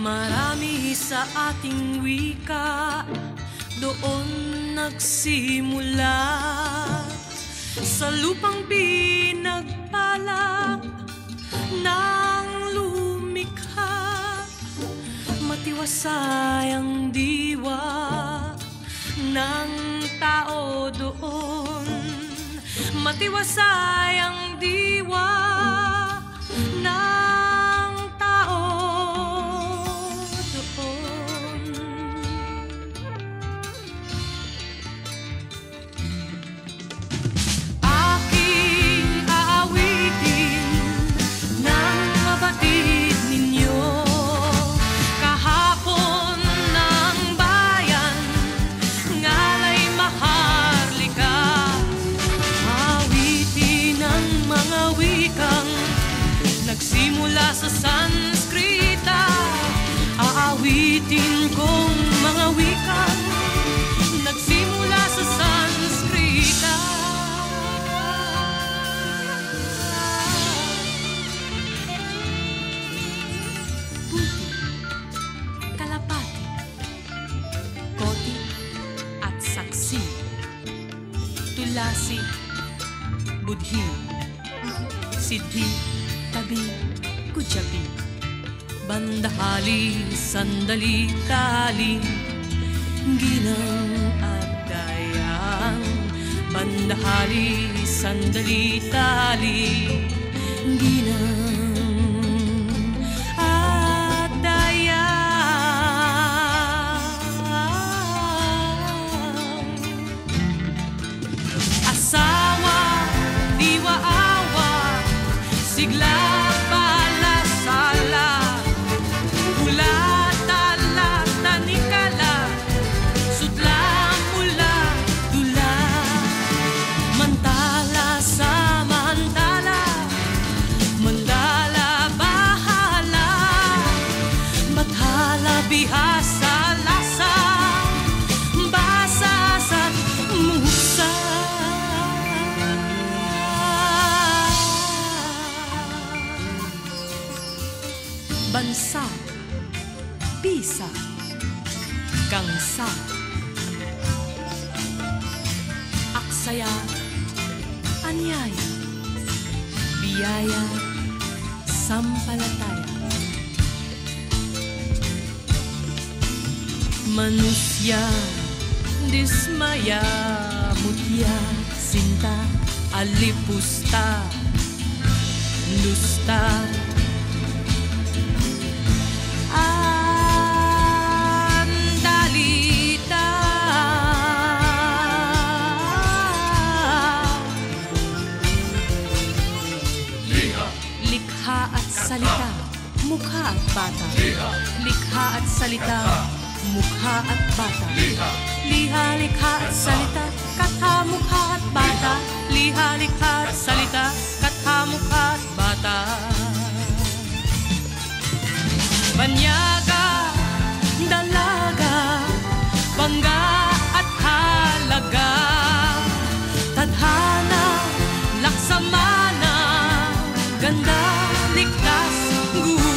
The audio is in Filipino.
Marami sa ating wika doon nagsimula, sa lupang pinagpala ng lumikha. Matiwasay ang diwa ng tao doon, matiwasay ang diwa ng tao doon. Aking aawitin ng mabatid ninyo, kahapon ng bayan, ngalay maharlika. Awitin ang mga wikang nagsimula sa Sanskrita. Aawitin kong mga wikang nagsimula sa Sanskrita. Puti, kalapati, koti at saksi, tulasi, budhi, siddhi, tabi, kutsabi, bandahali, sandali, tali, ginang at dayang. Bandahali, sandali, tali, ginang at dayang. Asawa, diwa, awa, sigla, bihasa, lasa, basa sa musa. Bansa, bisa, gangsa, aksaya, anyaya, biyaya, sampalataya. Manusya, dismaya, mutya, sinta, alipusta, dusta, andalita. Liha, likha at salita, mukha at bata. Likha at salita, mukha at bata. Liha, likha at salita, katha, mukha at bata. Liha, likha at salita, katha, mukha at bata. Banyaga, dalaga, bangga at halaga, tadhana, laksamana, ganda, ligtas, gusto.